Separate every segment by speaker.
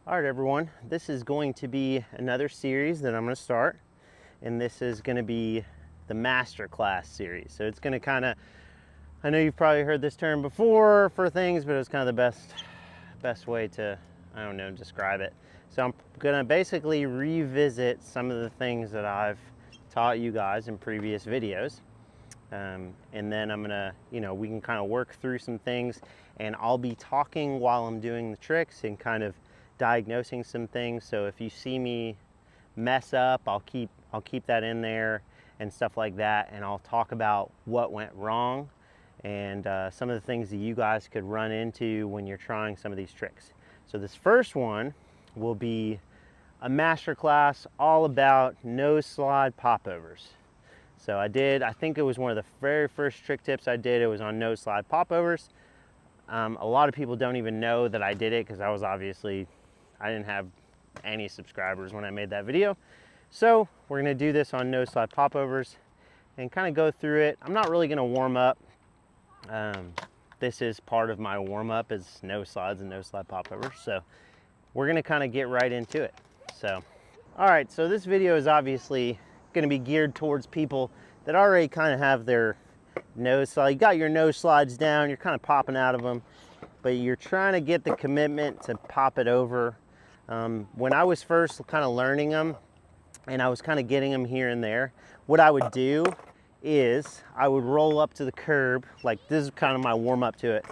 Speaker 1: All right, everyone, this is going to be another series that I'm going to start, and this is going to be the Masterclass series. So it's going to kind of, I know you've probably heard this term before for things, but it's kind of the best way to, I don't know, describe it. So I'm going to basically revisit some of the things that I've taught you guys in previous videos. And then I'm gonna, we can kind of work through some things, and I'll be talking while I'm doing the tricks and kind of diagnosing some things. So if you see me mess up, I'll keep that in there and stuff like that, and I'll talk about what went wrong and some of the things that you guys could run into when you're trying some of these tricks. So this first one will be a masterclass all about Noseslide popovers. So I think it was one of the very first trick tips I did. It was on Noseslide popovers. A lot of people don't even know that I did it because I didn't have any subscribers when I made that video. So we're gonna do this on Noseslide popovers and kind of go through it. I'm not really gonna warm up. This is part of my warm up is Noseslides and Noseslide popovers. So we're gonna kind of get right into it. So, all right, so this video is obviously gonna be geared towards people that already kind of have their nose slide. You got your nose slides down, you're kind of popping out of them, but you're trying to get the commitment to pop it over. When I was first kind of learning them and I was kind of getting them here and there, what I would do is I would roll up to the curb. Like, this is kind of my warm up to it.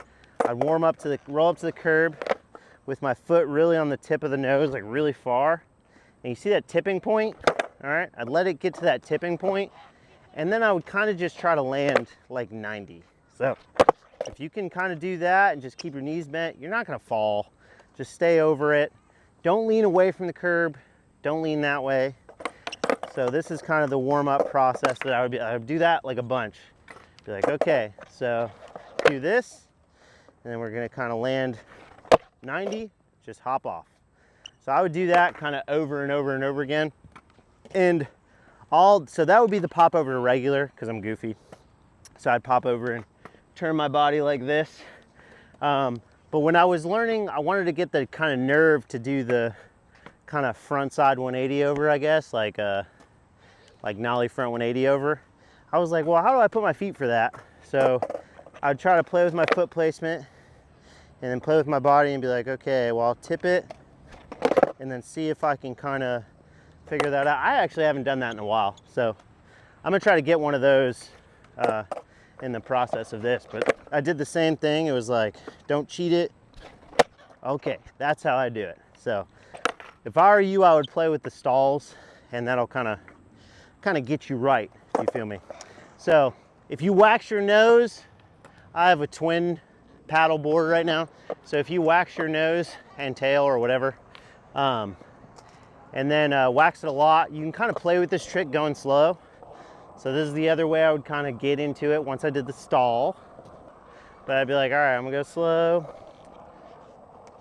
Speaker 1: I'd roll up to the curb with my foot really on the tip of the nose, like really far. And you see that tipping point? All right, I'd let it get to that tipping point, and then I would kind of just try to land like 90. So if you can kind of do that and just keep your knees bent, you're not gonna fall. Just stay over it. Don't lean away from the curb. Don't lean that way. So this is kind of the warm-up process that I would do that like a bunch. Be like, okay, so do this, and then we're gonna kind of land 90, just hop off. So I would do that kind of over and over and over again. And so that would be the pop over to regular, because I'm goofy. So I'd pop over and turn my body like this. But when I was learning, I wanted to get the kind of nerve to do the kind of frontside 180 over, I guess, like nollie front 180 over. I was like, well, how do I put my feet for that? So I'd try to play with my foot placement and then play with my body and be like, okay, well, I'll tip it and then see if I can kind of figure that out. I actually haven't done that in a while, so I'm gonna try to get one of those in the process of this. But I did the same thing. It was like, don't cheat it. Okay, that's how I do it. So if I were you, I would play with the stalls, and that'll kind of get you right, if you feel me. So if you wax your nose, I have a twin paddle board right now. So if you wax your nose and tail or whatever, and then wax it a lot, you can kind of play with this trick going slow. So this is the other way I would kind of get into it once I did the stall. But I'd be like, all right, I'm gonna go slow,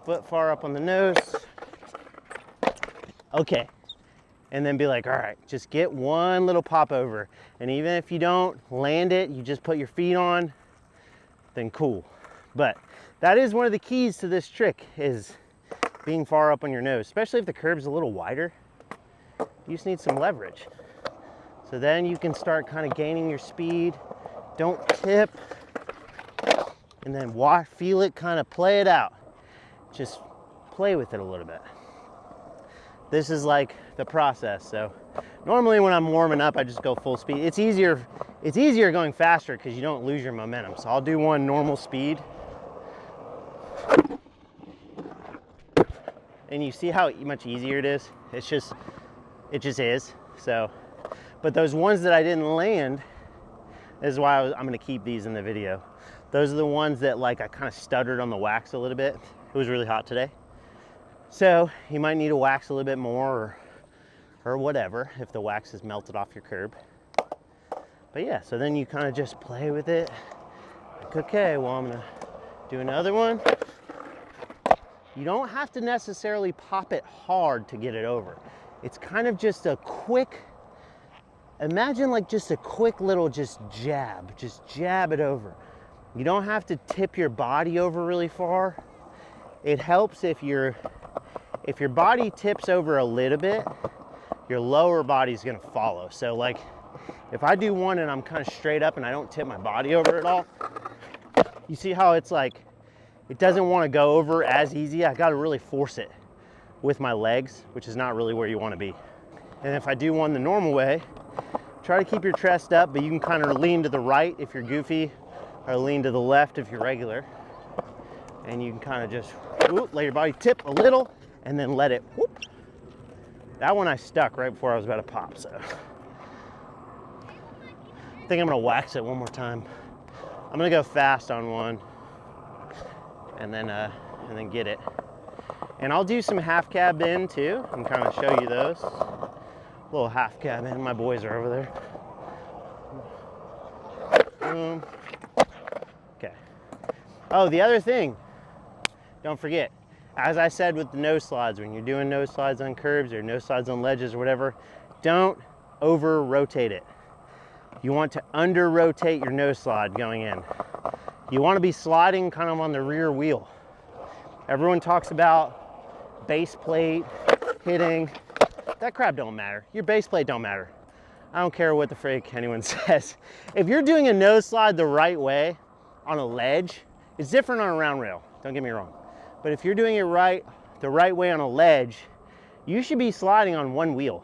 Speaker 1: foot far up on the nose. Okay, and then be like, all right, just get one little pop over. And even if you don't land it, you just put your feet on, then cool. But that is one of the keys to this trick, is being far up on your nose, especially if the curb's a little wider. You just need some leverage. So then you can start kind of gaining your speed. Don't tip. And then feel it, kind of play it out. Just play with it a little bit. This is like the process. So normally when I'm warming up, I just go full speed. It's easier going faster because you don't lose your momentum. So I'll do one normal speed. And you see how much easier it is? It just is. So, but those ones that I didn't land is why I'm gonna keep these in the video. Those are the ones that like I kind of stuttered on the wax a little bit. It was really hot today. So you might need to wax a little bit more or whatever if the wax has melted off your curb. But yeah, so then you kind of just play with it. Like, okay, well, I'm gonna do another one. You don't have to necessarily pop it hard to get it over. It's kind of just a quick, imagine like just a quick little just jab it over. You don't have to tip your body over really far. It helps if you're If your body tips over a little bit, your lower body's gonna follow. So like, if I do one and I'm kind of straight up and I don't tip my body over at all, you see how it's like, it doesn't want to go over as easy. I got to really force it with my legs, which is not really where you want to be. And if I do one the normal way, try to keep your chest up, but you can kind of lean to the right if you're goofy, or lean to the left if you're regular. And you can kind of just let your body tip a little and then let it whoop. That one I stuck right before I was about to pop, so. I think I'm gonna wax it one more time. I'm gonna go fast on one and then get it. And I'll do some half cab in too and kind of show you those. Little half cab in, my boys are over there. Boom. Okay. Oh, the other thing, don't forget, as I said with the nose slides, when you're doing nose slides on curbs or nose slides on ledges or whatever, don't over rotate it. You want to under rotate your nose slide going in. You want to be sliding kind of on the rear wheel. Everyone talks about base plate hitting. That crap don't matter. Your base plate don't matter. I don't care what the frick anyone says. If you're doing a nose slide the right way on a ledge, it's different on a round rail, don't get me wrong. But if you're doing it the right way on a ledge, you should be sliding on one wheel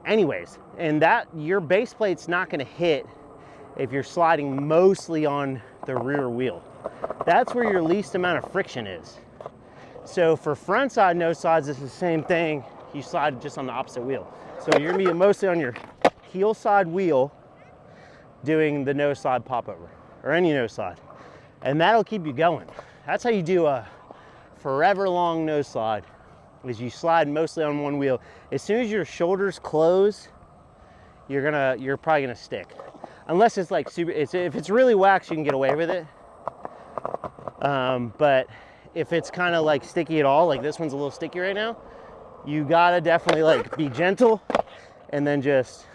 Speaker 1: anyways. And that, your base plate's not gonna hit if you're sliding mostly on the rear wheel. That's where your least amount of friction is. So for frontside nose slides, it's the same thing. You slide just on the opposite wheel. So you're gonna be mostly on your heel side wheel doing the nose slide popover, or any nose slide. And that'll keep you going. That's how you do a forever long nose slide, is you slide mostly on one wheel. As soon as your shoulders close, you're probably gonna stick. Unless it's like super, if it's really waxed, you can get away with it. But if it's kind of like sticky at all, like this one's a little sticky right now, you gotta definitely like be gentle and then just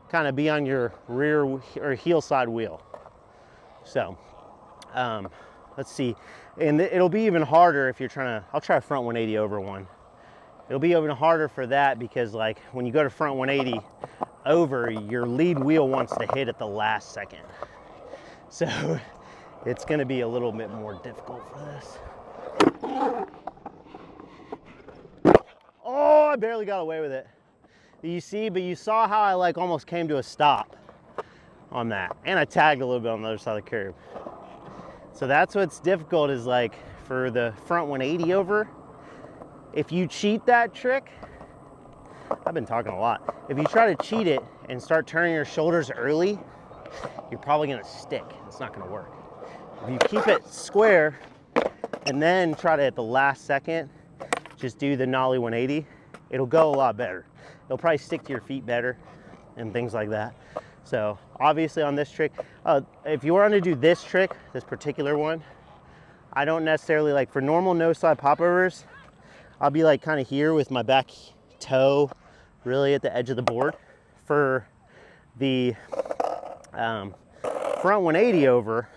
Speaker 1: kind of be on your rear or heel side wheel. So let's see, and it'll be even harder if you're trying to, I'll try a front 180 over one. It'll be even harder for that because like when you go to front 180 over, your lead wheel wants to hit at the last second. So it's gonna be a little bit more difficult for this. Oh, I barely got away with it. You see, but you saw how I like almost came to a stop on that. And I tagged a little bit on the other side of the curb. So that's what's difficult, is like for the front 180 over, if you cheat that trick, I've been talking a lot. If you try to cheat it and start turning your shoulders early, you're probably gonna stick. It's not gonna work. If you keep it square and then try to at the last second, just do the nollie 180, it'll go a lot better. It'll probably stick to your feet better and things like that. So obviously on this trick, if you want to do this trick, this particular one, I don't necessarily like, for normal nose slide popovers, I'll be like kind of here with my back toe really at the edge of the board. For the front 180 over,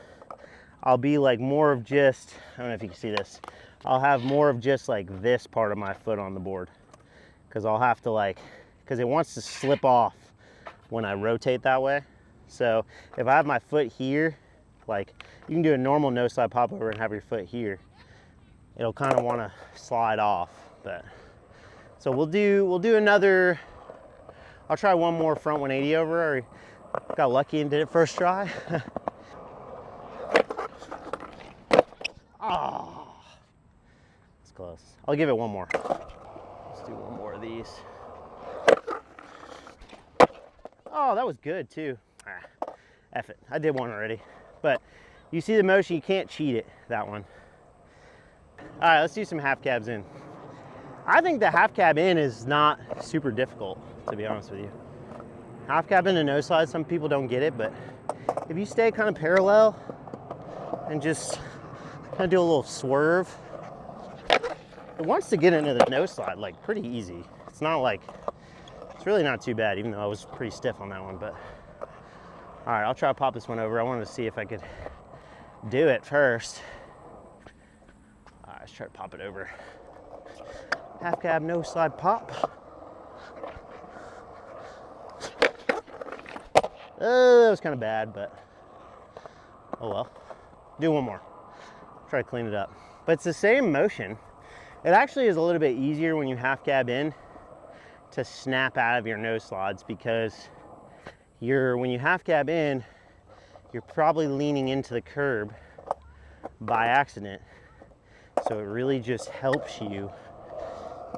Speaker 1: I'll be like more of just, I don't know if you can see this, I'll have more of just like this part of my foot on the board, because I'll have to like, because it wants to slip off when I rotate that way. So if I have my foot here, like you can do a normal nose slide popover and have your foot here, it'll kind of want to slide off. But so we'll do another, I'll try one more front 180 over. I got lucky and did it first try. Oh, it's close. I'll give it one more. Let's do one more of these. Oh, that was good too. F it, I did one already. But you see the motion, you can't cheat it, that one. All right, let's do some half cabs in. I think the half cab in is not super difficult, to be honest with you. Half cab in a nose slide, some people don't get it, but if you stay kind of parallel and just kind of do a little swerve, it wants to get into the nose slide like pretty easy. It's not like, it's really not too bad, even though I was pretty stiff on that one. But all right, I'll try to pop this one over. I wanted to see if I could do it first. All right, let's try to pop it over. half cab, nose slide, pop. That was kind of bad, but oh well. Do one more. Try to clean it up. But it's the same motion. It actually is a little bit easier when you half cab in to snap out of your nose slides, because when you half cab in, you're probably leaning into the curb by accident. So it really just helps you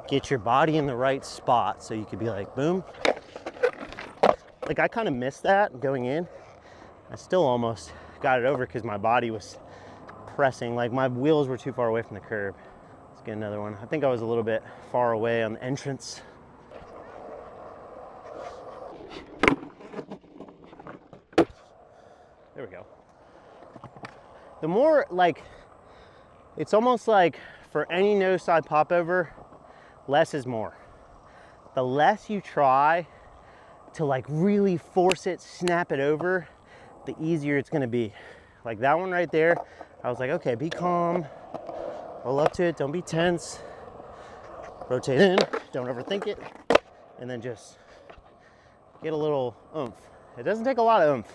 Speaker 1: get your body in the right spot so you could be like, boom. Like I kind of missed that going in. I still almost got it over because my body was pressing, like my wheels were too far away from the curb. Let's get another one. I think I was a little bit far away on the entrance. There we go. The more, like, it's almost like for any nose side popover, less is more. The less you try to like really force it, snap it over, the easier it's gonna be. Like that one right there, I was like, okay, be calm, roll up to it, don't be tense, rotate in, don't overthink it, and then just get a little oomph. It doesn't take a lot of oomph.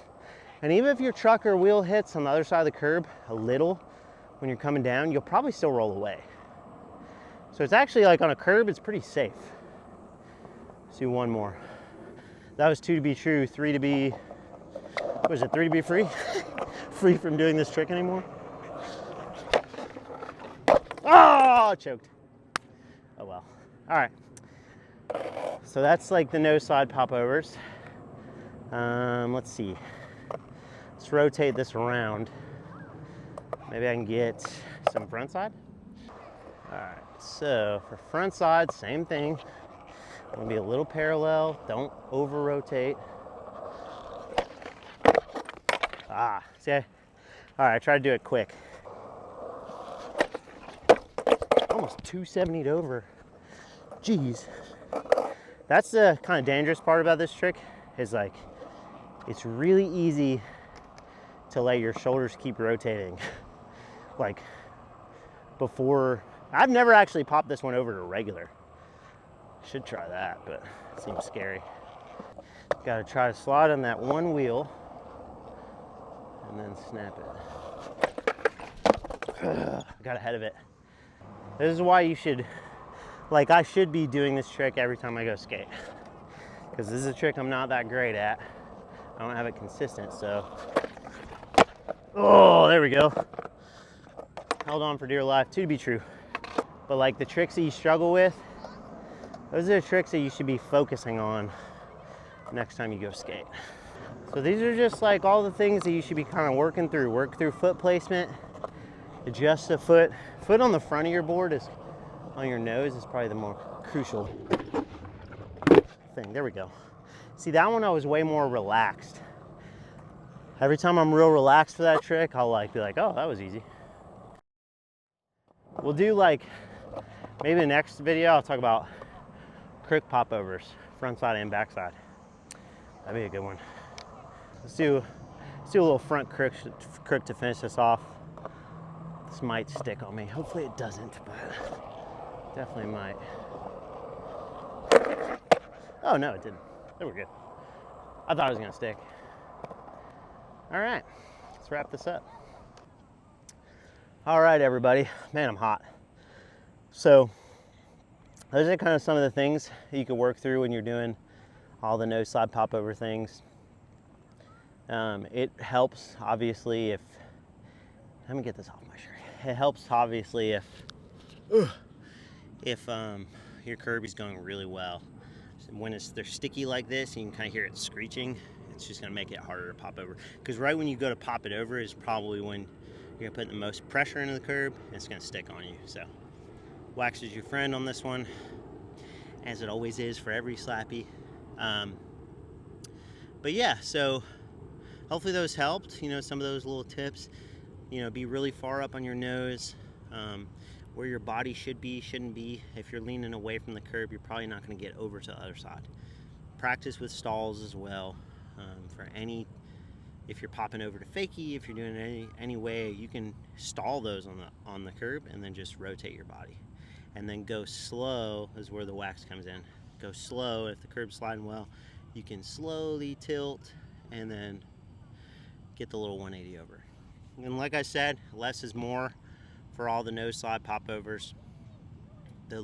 Speaker 1: And even if your truck or wheel hits on the other side of the curb a little when you're coming down, you'll probably still roll away. So it's actually like on a curb, it's pretty safe. Let's do one more. That was 2 to be true, 3 to be, what is it, 3 to be free? Free from doing this trick anymore. Oh, choked. Oh well. All right. So that's like the nose slide popovers. Let's see. Let's rotate this around. Maybe I can get some front side. All right, so for front side, same thing. I'm gonna be a little parallel, don't over rotate. See, all right, I try to do it quick. Almost 270'd over. Jeez. That's the kind of dangerous part about this trick, is like, it's really easy to let your shoulders keep rotating. Like before, I've never actually popped this one over to regular. Should try that, but it seems scary. Gotta try to slide on that one wheel and then snap it. Got ahead of it. This is why you should, like I should be doing this trick every time I go skate. Because this is a trick I'm not that great at. I don't have it consistent, so. Oh, there we go. Held on for dear life, 2 to be true. But like the tricks that you struggle with, those are the tricks that you should be focusing on next time you go skate. So these are just like all the things that you should be kind of working through. Work through foot placement, adjust the foot. Foot on the front of your board is, on your nose is probably the more crucial thing. There we go. See, that one I was way more relaxed. Every time I'm real relaxed for that trick, I'll like be like, oh, that was easy. We'll do like, maybe the next video I'll talk about crook popovers, front side and back side. That'd be a good one. Let's do a little front crook to finish this off. This might stick on me. Hopefully it doesn't, but definitely might. Oh no, it didn't. They were good. I thought it was gonna stick. All right, let's wrap this up. All right, everybody. Man, I'm hot. So those are kind of some of the things that you can work through when you're doing all the nose slide popover things. It helps, obviously, if, let me get this off my shirt. It helps, obviously, if your curb is going really well. When they're sticky like this, you can kind of hear it screeching. It's just gonna make it harder to pop over. Because right when you go to pop it over is probably when you're gonna put the most pressure into the curb, and it's gonna stick on you. So wax is your friend on this one, as it always is for every Slappy. But yeah, so hopefully those helped. You know, some of those little tips. You know, be really far up on your nose, where your body should be, shouldn't be. If you're leaning away from the curb, you're probably not going to get over to the other side. Practice with stalls as well. If you're popping over to fakie, if you're doing it any way, you can stall those on the curb and then just rotate your body. and then go slow is where the wax comes in. Go slow. If the curb's sliding well, you can slowly tilt and then get the little 180 over. And like I said, less is more for all the Noseslide popovers. The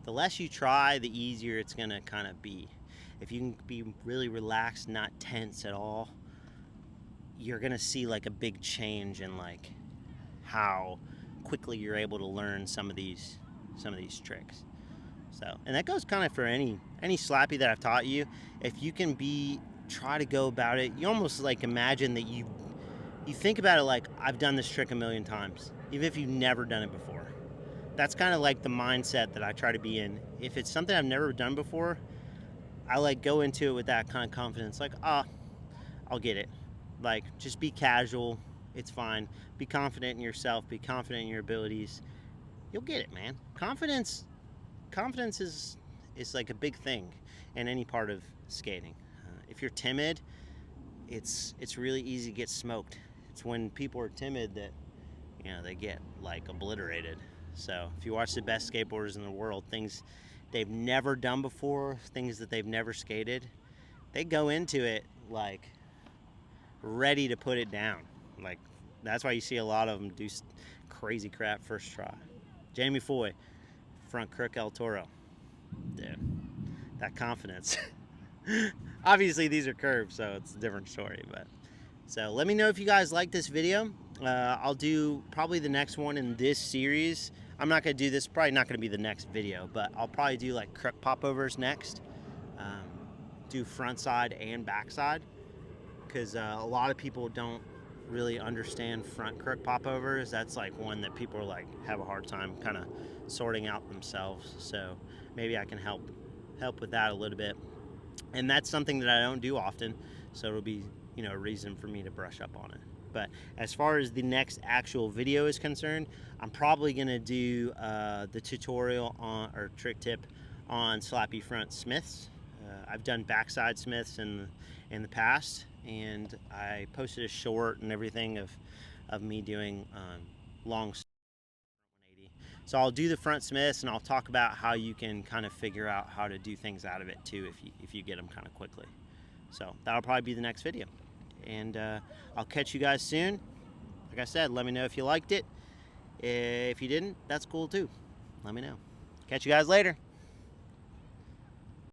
Speaker 1: less you try, the easier it's gonna kind of be. If you can be really relaxed, not tense at all, you're gonna see like a big change in like how quickly you're able to learn some of these tricks. So, and that goes kind of for any slappy that I've taught you. If you can try to go about it, you almost like imagine that you think about it like, I've done this trick a million times, even if you've never done it before. That's kind of like the mindset that I try to be in. If it's something I've never done before, I like go into it with that kind of confidence, like, I'll get it. Like, just be casual, it's fine. Be confident in yourself, be confident in your abilities. You'll get it, man. Confidence is like a big thing in any part of skating. If you're timid, it's really easy to get smoked. It's when people are timid that, you know, they get like obliterated. So if you watch the best skateboarders in the world, things they've never done before, things that they've never skated, they go into it like ready to put it down. Like, that's why you see a lot of them do crazy crap first try. Jamie Foy, front crook El Toro. Dude, that confidence. Obviously these are curves, so it's a different story, but so let me know if you guys like this video. I'll do probably the next one in this series. I'm not going to do this, probably not going to be the next video, but I'll probably do like crook popovers next. Do frontside and backside, because a lot of people don't really understand front crook popovers. That's like one that people are like have a hard time kind of sorting out themselves. So maybe I can help with that a little bit. And that's something that I don't do often, so it'll be, you know, a reason for me to brush up on it. But as far as the next actual video is concerned, I'm probably gonna do the tutorial on, or trick tip on Slappy front smiths. I've done backside smiths in the past, and I posted a short and everything of me doing long 180. So I'll do the front smiths, and I'll talk about how you can kind of figure out how to do things out of it too if you get them kind of quickly. So that'll probably be the next video, and I'll catch you guys soon. Like I said, let me know if you liked it. If you didn't, that's cool too. Let me know. Catch you guys later.